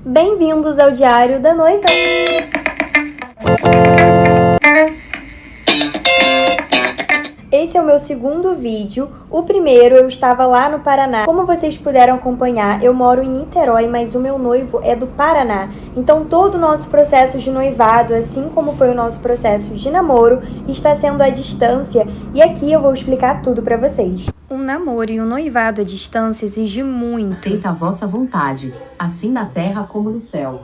Bem-vindos ao Diário da Noiva! Esse é o meu segundo vídeo. O primeiro eu estava lá no Paraná. Como vocês puderam acompanhar, eu moro em Niterói, mas o meu noivo é do Paraná. Então todo o nosso processo de noivado, assim como foi o nosso processo de namoro, está sendo à distância e aqui eu vou explicar tudo para vocês. Um namoro e um noivado à distância exige muito. Feita a vossa vontade, assim na terra como no céu.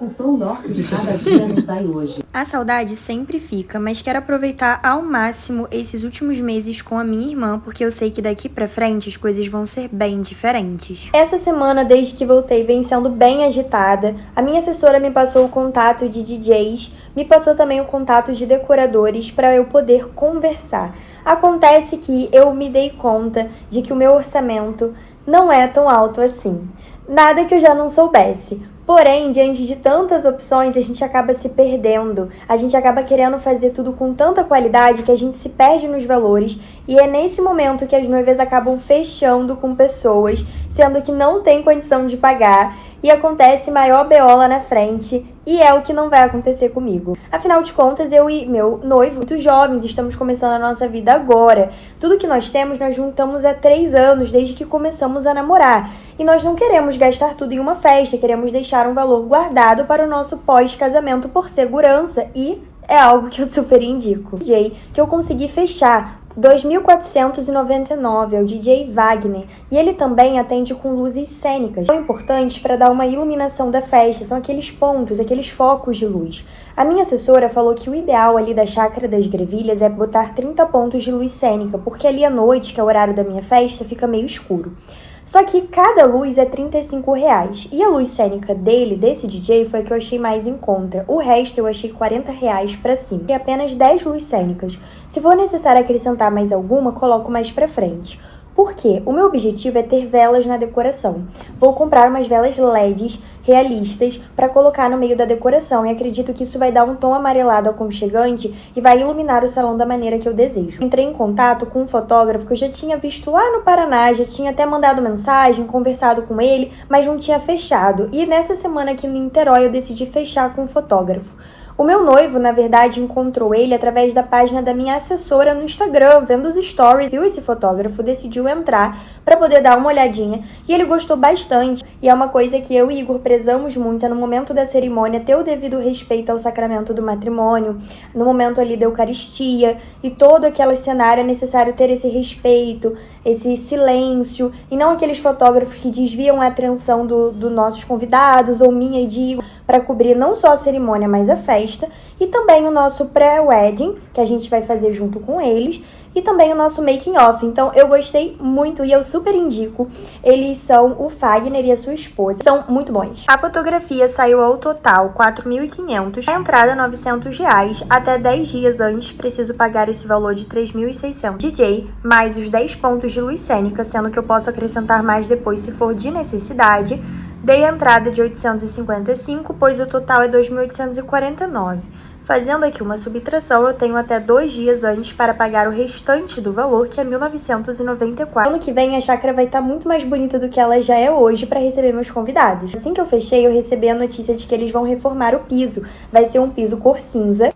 O pão nosso de cada dia nos dai hoje. A saudade sempre fica, mas quero aproveitar ao máximo esses últimos meses com a minha irmã, porque eu sei que daqui pra frente as coisas vão ser bem diferentes. Essa semana, desde que voltei, vem sendo bem agitada. A minha assessora me passou o contato de DJs, me passou também o contato de decoradores para eu poder conversar. Acontece que eu me dei conta de que o meu orçamento não é tão alto assim. Nada que eu já não soubesse. Porém, diante de tantas opções, a gente acaba se perdendo. A gente acaba querendo fazer tudo com tanta qualidade que a gente se perde nos valores. E é nesse momento que as noivas acabam fechando com pessoas, sendo que não tem condição de pagar. E acontece maior BO lá na frente. E é o que não vai acontecer comigo. Afinal de contas, eu e meu noivo, muito jovens, estamos começando a nossa vida agora. Tudo que nós temos, nós juntamos há 3 anos, desde que começamos a namorar. E nós não queremos gastar tudo em uma festa, queremos deixar um valor guardado para o nosso pós-casamento por segurança. E é algo que eu super indico. O DJ que eu consegui fechar, 2.499, é o DJ Wagner, e ele também atende com luzes cênicas. São importantes para dar uma iluminação da festa, são aqueles pontos, aqueles focos de luz. A minha assessora falou que o ideal ali da Chácara das Grevilhas é botar 30 pontos de luz cênica, porque ali à noite, que é o horário da minha festa, fica meio escuro. Só que cada luz é R$35. E a luz cênica desse DJ, foi a que eu achei mais em conta. O resto eu achei R$40 pra cima. E apenas 10 luzes cênicas. Se for necessário acrescentar mais alguma, coloco mais pra frente. Por quê? O meu objetivo é ter velas na decoração. Vou comprar umas velas LEDs realistas para colocar no meio da decoração e acredito que isso vai dar um tom amarelado aconchegante e vai iluminar o salão da maneira que eu desejo. Entrei em contato com um fotógrafo que eu já tinha visto lá no Paraná, já tinha até mandado mensagem, conversado com ele, mas não tinha fechado. E nessa semana aqui em Niterói eu decidi fechar com o fotógrafo. O meu noivo, na verdade, encontrou ele através da página da minha assessora no Instagram, vendo os stories, viu esse fotógrafo, decidiu entrar para poder dar uma olhadinha e ele gostou bastante. E é uma coisa que eu e Igor prezamos muito, é no momento da cerimônia ter o devido respeito ao sacramento do matrimônio, no momento ali da Eucaristia e todo aquele cenário é necessário ter esse respeito, esse silêncio e não aqueles fotógrafos que desviam a atenção dos nossos convidados ou minha e de Igor para cobrir não só a cerimônia, mas a festa, e também o nosso pré-wedding, que a gente vai fazer junto com eles, e também o nosso making off. Então eu gostei muito e eu super indico. Eles são o Fagner e a sua esposa, são muito bons. A fotografia saiu ao total R$4.500, a entrada R$900, até 10 dias antes preciso pagar esse valor de R$3.600. DJ, mais os 10 pontos de luz cênica, sendo que eu posso acrescentar mais depois se for de necessidade. Dei a entrada de 855, pois o total é 2.849. Fazendo aqui uma subtração, eu tenho até 2 dias antes para pagar o restante do valor, que é 1.994. Ano que vem a chácara vai estar muito mais bonita do que ela já é hoje para receber meus convidados. Assim que eu fechei, eu recebi a notícia de que eles vão reformar o piso. Vai ser um piso cor cinza.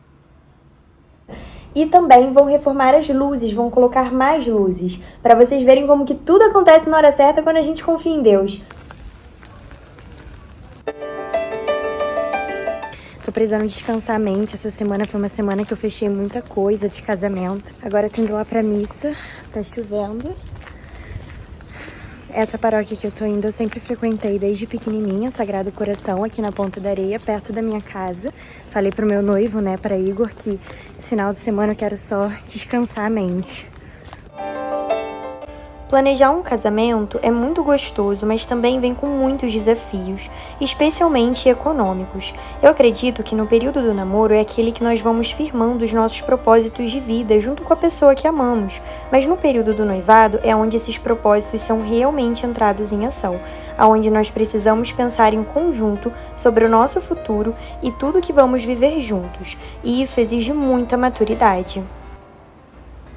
E também vão reformar as luzes, vão colocar mais luzes, para vocês verem como que tudo acontece na hora certa quando a gente confia em Deus. Tô precisando descansar a mente. Essa semana foi uma semana que eu fechei muita coisa de casamento. Agora tô indo lá pra missa. Tá chovendo. Essa paróquia que eu tô indo eu sempre frequentei desde pequenininha, Sagrado Coração, aqui na Ponta da Areia, perto da minha casa. Falei pro meu noivo, né, pra Igor, que esse final de semana eu quero só descansar a mente. Planejar um casamento é muito gostoso, mas também vem com muitos desafios, especialmente econômicos. Eu acredito que no período do namoro é aquele que nós vamos firmando os nossos propósitos de vida junto com a pessoa que amamos, mas no período do noivado é onde esses propósitos são realmente entrados em ação, onde nós precisamos pensar em conjunto sobre o nosso futuro e tudo que vamos viver juntos, e isso exige muita maturidade.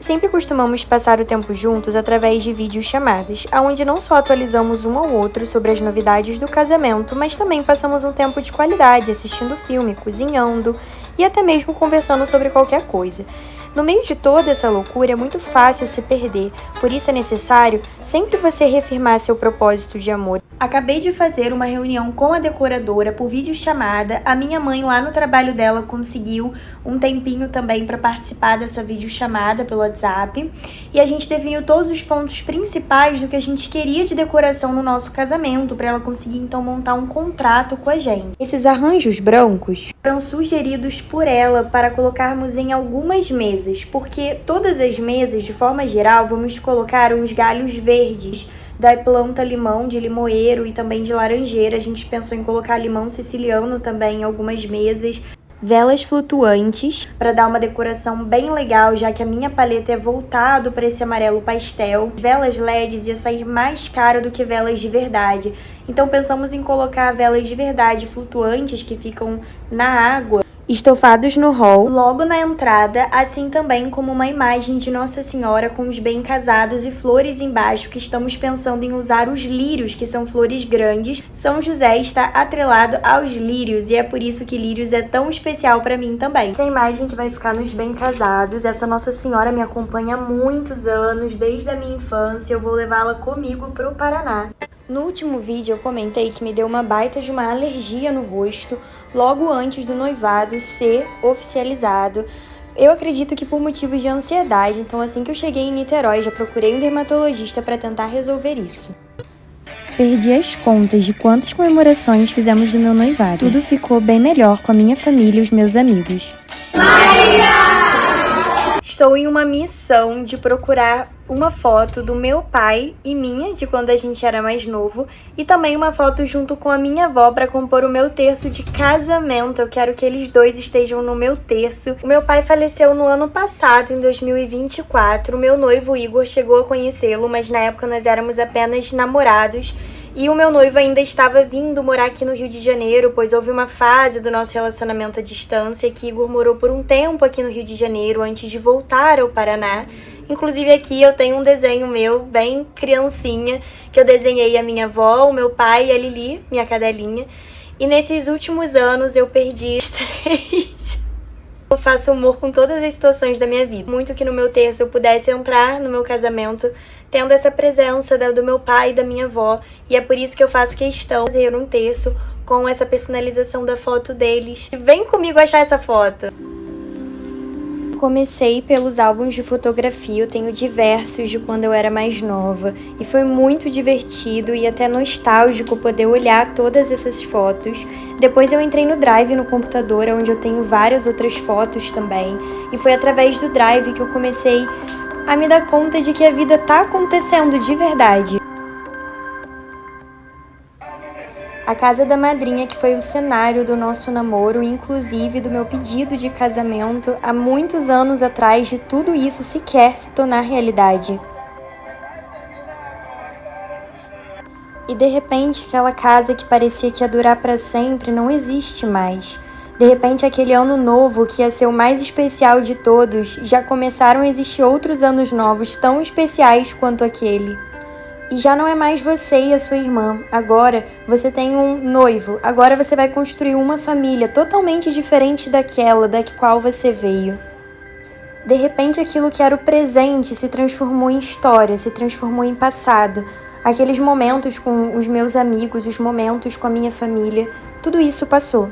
Sempre costumamos passar o tempo juntos através de videochamadas, onde não só atualizamos um ao outro sobre as novidades do casamento, mas também passamos um tempo de qualidade assistindo filme, cozinhando e até mesmo conversando sobre qualquer coisa. No meio de toda essa loucura é muito fácil se perder, por isso é necessário sempre você reafirmar seu propósito de amor. Acabei de fazer uma reunião com a decoradora por videochamada. A minha mãe lá no trabalho dela conseguiu um tempinho também para participar dessa videochamada pelo WhatsApp. E a gente definiu todos os pontos principais do que a gente queria de decoração no nosso casamento, para ela conseguir então montar um contrato com a gente. Esses arranjos brancos foram sugeridos por ela para colocarmos em algumas mesas, porque todas as mesas, de forma geral, vamos colocar uns galhos verdes da planta limão, de limoeiro e também de laranjeira. A gente pensou em colocar limão siciliano também em algumas mesas. Velas flutuantes, para dar uma decoração bem legal, já que a minha paleta é voltado para esse amarelo pastel. Velas LEDs ia sair mais caro do que velas de verdade. Então pensamos em colocar velas de verdade flutuantes que ficam na água, estofados no hall, logo na entrada, assim também como uma imagem de Nossa Senhora com os bem casados e flores embaixo, que estamos pensando em usar os lírios, que são flores grandes. São José está atrelado aos lírios e é por isso que lírios é tão especial para mim também. Essa imagem que vai ficar nos bem casados, essa Nossa Senhora me acompanha há muitos anos, desde a minha infância. Eu vou levá-la comigo pro Paraná. No último vídeo eu comentei que me deu uma baita de uma alergia no rosto logo antes do noivado ser oficializado. Eu acredito que por motivos de ansiedade, então assim que eu cheguei em Niterói já procurei um dermatologista para tentar resolver isso. Perdi as contas de quantas comemorações fizemos do meu noivado. Tudo ficou bem melhor com a minha família e os meus amigos. Estou em uma missão de procurar uma foto do meu pai e minha, de quando a gente era mais novo, e também uma foto junto com a minha avó para compor o meu terço de casamento. Eu quero que eles dois estejam no meu terço. O meu pai faleceu no ano passado, em 2024. O meu noivo Igor chegou a conhecê-lo, mas na época nós éramos apenas namorados. E o meu noivo ainda estava vindo morar aqui no Rio de Janeiro, pois houve uma fase do nosso relacionamento à distância que Igor morou por um tempo aqui no Rio de Janeiro antes de voltar ao Paraná. Inclusive aqui eu tenho um desenho meu, bem criancinha, que eu desenhei a minha avó, o meu pai e a Lili, minha cadelinha. E nesses últimos anos eu perdi os 3. Eu faço humor com todas as situações da minha vida. Muito que no meu terço eu pudesse entrar no meu casamento tendo essa presença do meu pai e da minha avó. E é por isso que eu faço questão de fazer um terço com essa personalização da foto deles. Vem comigo achar essa foto! Comecei pelos álbuns de fotografia, eu tenho diversos de quando eu era mais nova. E foi muito divertido e até nostálgico poder olhar todas essas fotos. Depois eu entrei no Drive no computador, onde eu tenho várias outras fotos também. E foi através do Drive que eu comecei a me dar conta de que a vida tá acontecendo de verdade. A casa da madrinha, que foi o cenário do nosso namoro, inclusive do meu pedido de casamento há muitos anos atrás, de tudo isso sequer se tornar realidade. E de repente aquela casa que parecia que ia durar para sempre não existe mais. De repente aquele ano novo que ia ser o mais especial de todos, já começaram a existir outros anos novos tão especiais quanto aquele. E já não é mais você e a sua irmã. Agora você tem um noivo. Agora você vai construir uma família totalmente diferente daquela da qual você veio. De repente aquilo que era o presente se transformou em história, se transformou em passado. Aqueles momentos com os meus amigos, os momentos com a minha família, tudo isso passou.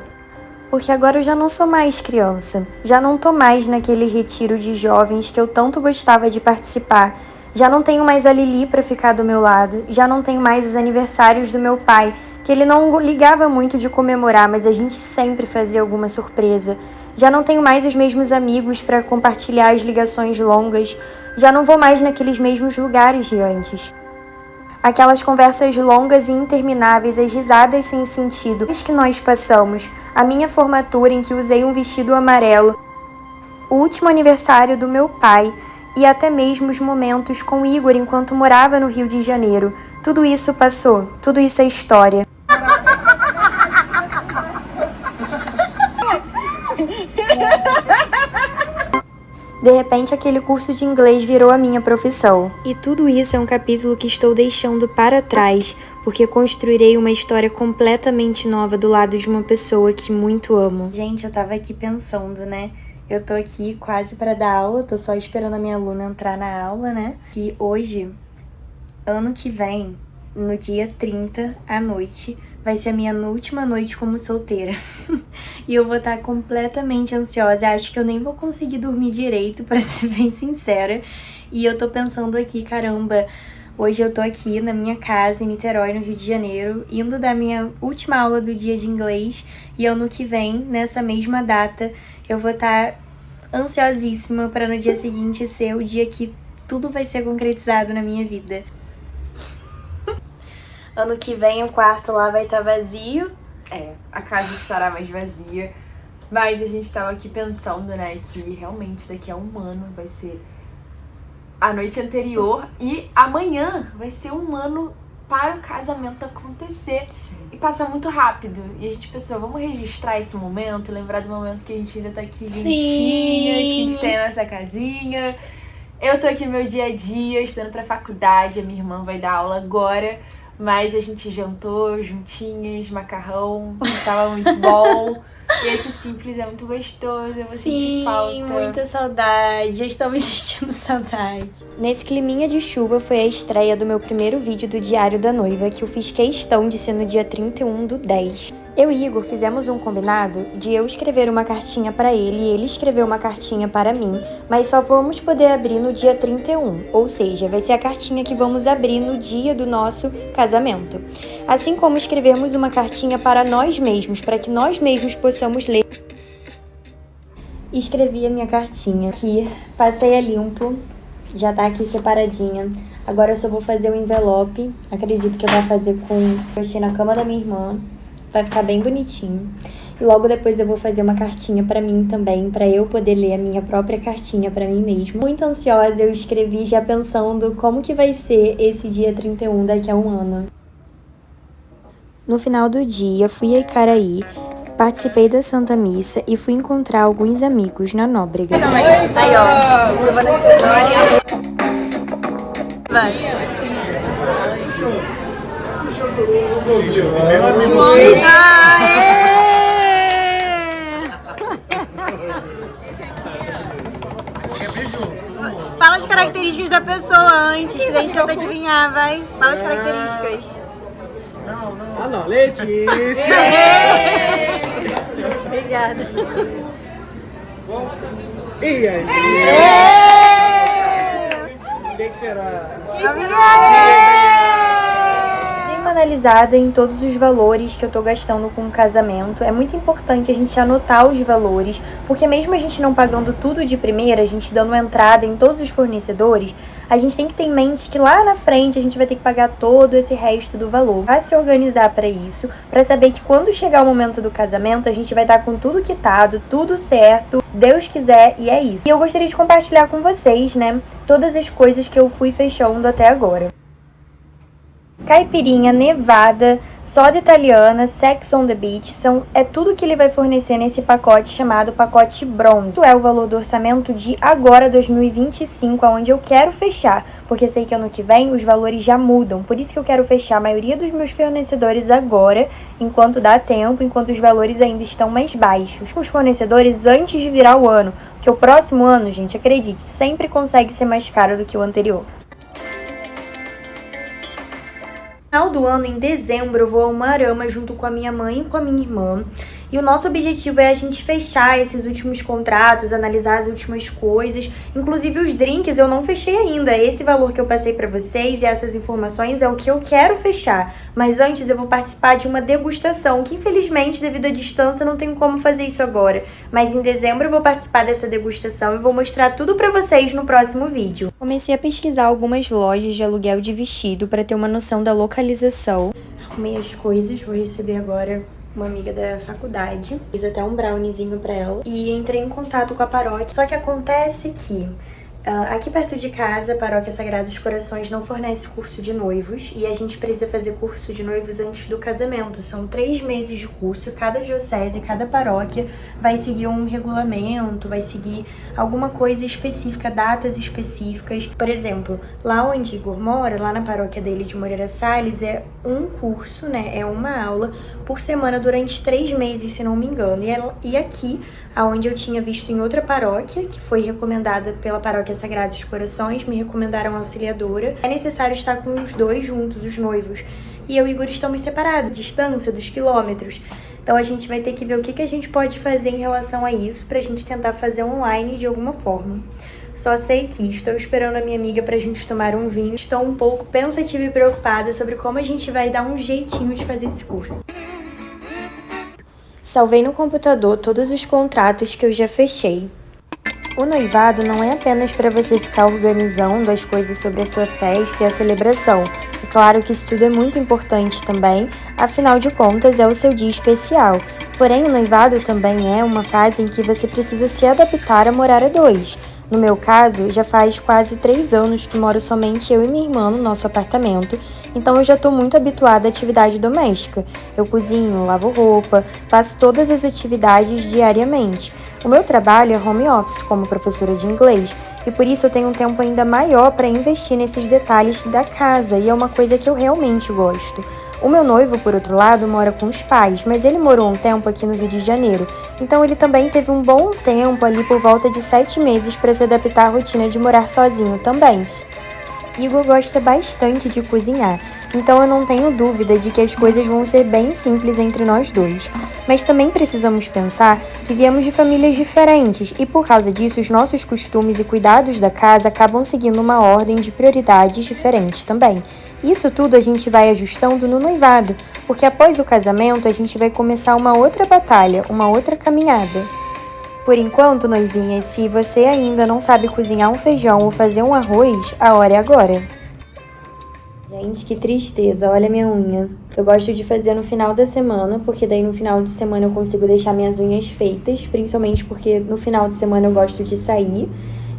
Porque agora eu já não sou mais criança. Já não tô mais naquele retiro de jovens que eu tanto gostava de participar. Já não tenho mais a Lili para ficar do meu lado, já não tenho mais os aniversários do meu pai, que ele não ligava muito de comemorar, mas a gente sempre fazia alguma surpresa. Já não tenho mais os mesmos amigos para compartilhar as ligações longas, já não vou mais naqueles mesmos lugares de antes. Aquelas conversas longas e intermináveis, as risadas sem sentido que nós passamos, a minha formatura em que usei um vestido amarelo, o último aniversário do meu pai, e até mesmo os momentos com Igor enquanto morava no Rio de Janeiro. Tudo isso passou, tudo isso é história. De repente, aquele curso de inglês virou a minha profissão. E tudo isso é um capítulo que estou deixando para trás, porque construirei uma história completamente nova do lado de uma pessoa que muito amo. Gente, eu tava aqui pensando, né? Eu tô aqui quase para dar aula, tô só esperando a minha aluna entrar na aula, né? Que hoje, ano que vem, no dia 30 à noite, vai ser a minha última noite como solteira. E eu vou estar completamente ansiosa. Acho que eu nem vou conseguir dormir direito, pra ser bem sincera. E eu tô pensando aqui, caramba, hoje eu tô aqui na minha casa em Niterói, no Rio de Janeiro, indo dar minha última aula do dia de inglês. E ano que vem, nessa mesma data, eu vou estar ansiosíssima para no dia seguinte ser o dia que tudo vai ser concretizado na minha vida. Ano que vem o quarto lá vai estar vazio. A casa estará mais vazia. Mas a gente tava aqui pensando, né, que realmente daqui a um ano vai ser a noite anterior e amanhã vai ser um ano para o casamento acontecer. Sim. E passa muito rápido. E a gente pensou, vamos registrar esse momento, lembrar do momento que a gente ainda tá aqui juntinhas, que a gente tem a nossa casinha. Eu tô aqui no meu dia a dia, estudando pra faculdade, a minha irmã vai dar aula agora. Mas a gente jantou juntinhas, macarrão, tava muito bom. E esse simples é muito gostoso, eu vou sentir falta. Sim, muita saudade, já estou me sentindo saudade. Nesse climinha de chuva foi a estreia do meu primeiro vídeo do Diário da Noiva, que eu fiz questão de ser no dia 31/10. Eu e Igor fizemos um combinado de eu escrever uma cartinha para ele e ele escrever uma cartinha para mim, mas só vamos poder abrir no dia 31, ou seja, vai ser a cartinha que vamos abrir no dia do nosso casamento. Assim como escrevermos uma cartinha para nós mesmos, para que nós mesmos possamos ler. Escrevi a minha cartinha aqui, passei a limpo, já tá aqui separadinha. Agora eu só vou fazer o envelope, acredito que eu vou fazer com... Eu achei na cama da minha irmã. Vai ficar bem bonitinho. E logo depois eu vou fazer uma cartinha pra mim também, pra eu poder ler a minha própria cartinha pra mim mesma. Muito ansiosa, eu escrevi já pensando como que vai ser esse dia 31 daqui a um ano. No final do dia, fui a Icaraí, participei da Santa Missa e fui encontrar alguns amigos na Nóbrega. Aí, ó, curva da história. Vai. Fala as características da pessoa antes, pra gente tentar adivinhar, vai. Fala as características. Não, Letícia! Obrigada. E aí? O que será? Analisada em todos os valores que eu tô gastando com o casamento. É muito importante a gente anotar os valores, porque mesmo a gente não pagando tudo de primeira, a gente dando entrada em todos os fornecedores, a gente tem que ter em mente que lá na frente a gente vai ter que pagar todo esse resto do valor. Vai se organizar para isso, para saber que quando chegar o momento do casamento, a gente vai estar com tudo quitado, tudo certo, se Deus quiser, e é isso. E eu gostaria de compartilhar com vocês, né, todas as coisas que eu fui fechando até agora. Caipirinha, nevada, soda italiana, sex on the beach, é tudo que ele vai fornecer nesse pacote chamado pacote bronze. Isso é o valor do orçamento de agora, 2025, onde eu quero fechar, porque sei que ano que vem os valores já mudam, por isso que eu quero fechar a maioria dos meus fornecedores agora, enquanto dá tempo, enquanto os valores ainda estão mais baixos. Os fornecedores antes de virar o ano, porque o próximo ano, gente, acredite, sempre consegue ser mais caro do que o anterior. No final do ano, em dezembro, eu vou ao Marama junto com a minha mãe e com a minha irmã. E o nosso objetivo é a gente fechar esses últimos contratos, analisar as últimas coisas. Inclusive os drinks eu não fechei ainda. Esse valor que eu passei pra vocês e essas informações é o que eu quero fechar. Mas antes eu vou participar de uma degustação, que infelizmente devido à distância eu não tenho como fazer isso agora. Mas em dezembro eu vou participar dessa degustação e vou mostrar tudo pra vocês no próximo vídeo. Comecei a pesquisar algumas lojas de aluguel de vestido pra ter uma noção da localização. Arrumei as coisas, vou receber agora uma amiga da faculdade. Fiz até um browniezinho pra ela. E entrei em contato com a paróquia. Só que acontece que Aqui perto de casa, a Paróquia Sagrados Corações não fornece curso de noivos e a gente precisa fazer curso de noivos antes do casamento. São 3 meses de curso, cada diocese, cada paróquia vai seguir um regulamento, vai seguir alguma coisa específica, datas específicas. Por exemplo, lá onde Igor mora, lá na paróquia dele de Moreira Salles, é um curso, né? É uma aula por semana durante 3 meses, se não me engano. E aqui, aonde eu tinha visto em outra paróquia, que foi recomendada pela Paróquia Sagrados Corações, me recomendaram a auxiliadora. É necessário estar com os dois juntos, os noivos. E eu e o Igor estamos separados, distância dos quilômetros. Então a gente vai ter que ver o que a gente pode fazer em relação a isso pra gente tentar fazer online de alguma forma. Só sei que estou esperando a minha amiga pra gente tomar um vinho. Estou um pouco pensativa e preocupada sobre como a gente vai dar um jeitinho de fazer esse curso. Salvei no computador todos os contratos que eu já fechei. O noivado não é apenas para você ficar organizando as coisas sobre a sua festa e a celebração. É claro que isso tudo é muito importante também, afinal de contas é o seu dia especial. Porém, o noivado também é uma fase em que você precisa se adaptar a morar a dois. No meu caso, já faz quase 3 anos que moro somente eu e minha irmã no nosso apartamento, então eu já estou muito habituada à atividade doméstica. Eu cozinho, lavo roupa, faço todas as atividades diariamente. O meu trabalho é home office como professora de inglês e por isso eu tenho um tempo ainda maior para investir nesses detalhes da casa e é uma coisa que eu realmente gosto. O meu noivo, por outro lado, mora com os pais, mas ele morou um tempo aqui no Rio de Janeiro, então ele também teve um bom tempo ali por volta de 7 meses para se adaptar à rotina de morar sozinho também. Igor gosta bastante de cozinhar, então eu não tenho dúvida de que as coisas vão ser bem simples entre nós dois. Mas também precisamos pensar que viemos de famílias diferentes e por causa disso os nossos costumes e cuidados da casa acabam seguindo uma ordem de prioridades diferentes também. Isso tudo a gente vai ajustando no noivado, porque após o casamento a gente vai começar uma outra batalha, uma outra caminhada. Por enquanto, noivinha, se você ainda não sabe cozinhar um feijão ou fazer um arroz, a hora é agora. Gente, que tristeza, olha a minha unha. Eu gosto de fazer no final da semana, porque daí no final de semana eu consigo deixar minhas unhas feitas, principalmente porque no final de semana eu gosto de sair,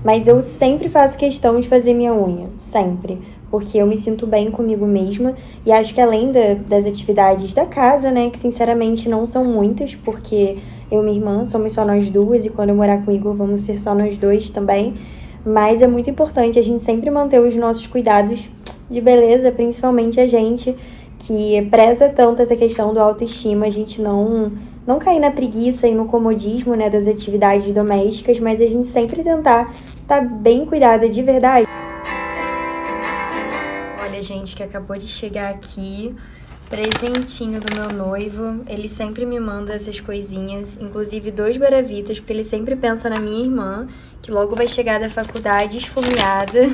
mas eu sempre faço questão de fazer minha unha, sempre, porque eu me sinto bem comigo mesma e acho que além das atividades da casa, né, que sinceramente não são muitas, porque eu e minha irmã somos só nós duas e quando eu morar com o Igor vamos ser só nós dois também, mas é muito importante a gente sempre manter os nossos cuidados de beleza, principalmente a gente que preza tanto essa questão do autoestima, a gente não cair na preguiça e no comodismo, né, das atividades domésticas, mas a gente sempre tentar estar bem cuidada de verdade. Olha, gente, que acabou de chegar aqui, presentinho do meu noivo. Ele sempre me manda essas coisinhas, inclusive 2 guaravitas, porque ele sempre pensa na minha irmã, que logo vai chegar da faculdade esfomeada.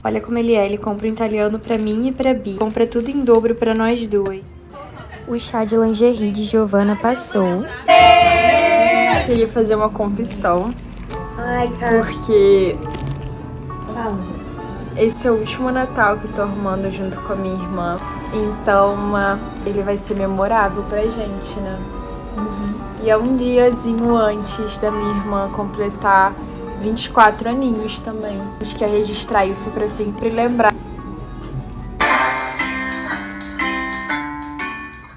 Olha como ele compra um italiano pra mim e pra Bi. Compra tudo em dobro pra nós duas. O chá de lingerie de Giovana passou. Eu queria fazer uma confissão. Ai, cara. Porque Fala. esse é o último Natal que eu tô arrumando junto com a minha irmã. Então, ele vai ser memorável pra gente, né? E é um diazinho antes da minha irmã completar 24 aninhos também. A gente quer registrar isso pra sempre lembrar.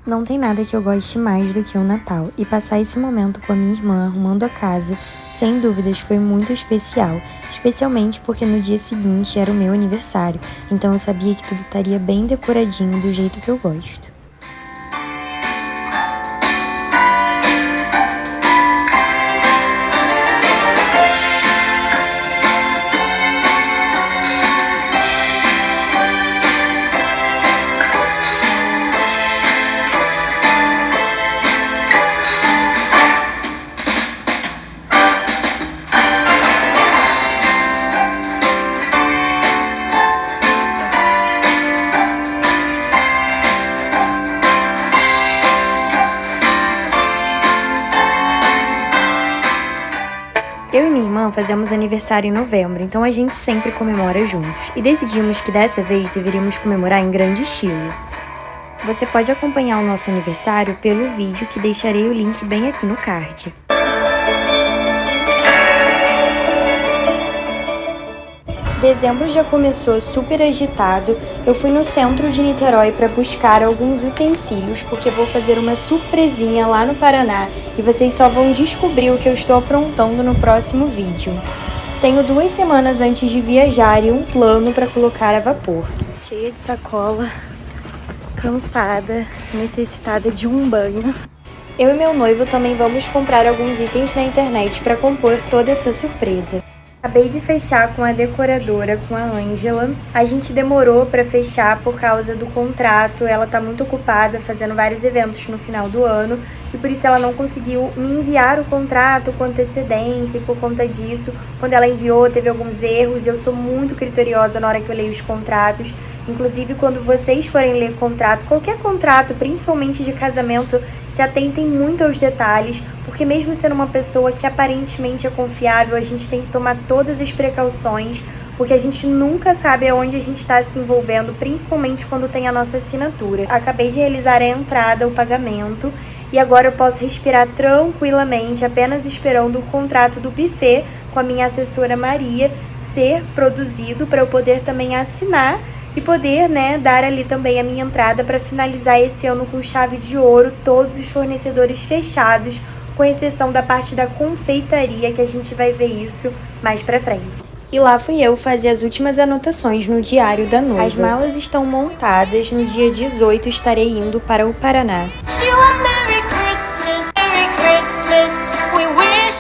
Não tem nada que eu goste mais do que o Natal. E passar esse momento com a minha irmã arrumando a casa, sem dúvidas, foi muito especial. Especialmente porque no dia seguinte era o meu aniversário. Então eu sabia que tudo estaria bem decoradinho do jeito que eu gosto. Eu e minha irmã fazemos aniversário em novembro, então a gente sempre comemora juntos. E decidimos que dessa vez deveríamos comemorar em grande estilo. Você pode acompanhar o nosso aniversário pelo vídeo que deixarei o link bem aqui no card. Dezembro já começou super agitado. Eu fui no centro de Niterói para buscar alguns utensílios, porque vou fazer uma surpresinha lá no Paraná e vocês só vão descobrir o que eu estou aprontando no próximo vídeo. Tenho 2 semanas antes de viajar e um plano para colocar a vapor. Cheia de sacola, cansada, necessitada de um banho. Eu e meu noivo também vamos comprar alguns itens na internet para compor toda essa surpresa. Acabei de fechar com a decoradora, com a Ângela. A gente demorou para fechar por causa do contrato. Ela tá muito ocupada fazendo vários eventos no final do ano e por isso ela não conseguiu me enviar o contrato com antecedência, e por conta disso, quando ela enviou, teve alguns erros. Eu sou muito criteriosa na hora que eu leio os contratos. Inclusive, quando vocês forem ler contrato, qualquer contrato, principalmente de casamento, se atentem muito aos detalhes, porque mesmo sendo uma pessoa que aparentemente é confiável, a gente tem que tomar todas as precauções, porque a gente nunca sabe aonde a gente está se envolvendo, principalmente quando tem a nossa assinatura. Acabei de realizar a entrada, o pagamento, e agora eu posso respirar tranquilamente, apenas esperando o contrato do buffet com a minha assessora Maria ser produzido para eu poder também assinar e poder, dar ali também a minha entrada para finalizar esse ano com chave de ouro, todos os fornecedores fechados, com exceção da parte da confeitaria, que a gente vai ver isso mais pra frente. E lá fui eu fazer as últimas anotações no diário da noiva. As malas estão montadas, no dia 18 estarei indo para o Paraná.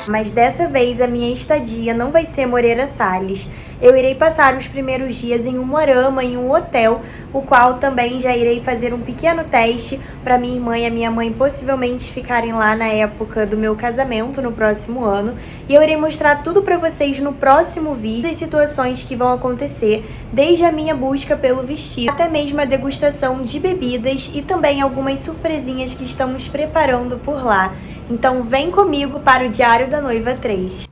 Mas dessa vez a minha estadia não vai ser Moreira Salles. Eu irei passar os primeiros dias em Umuarama, em um hotel, o qual também já irei fazer um pequeno teste para minha irmã e a minha mãe possivelmente ficarem lá na época do meu casamento, no próximo ano. E eu irei mostrar tudo para vocês no próximo vídeo, as situações que vão acontecer, desde a minha busca pelo vestido, até mesmo a degustação de bebidas e também algumas surpresinhas que estamos preparando por lá. Então vem comigo para o Diário da Noiva 3.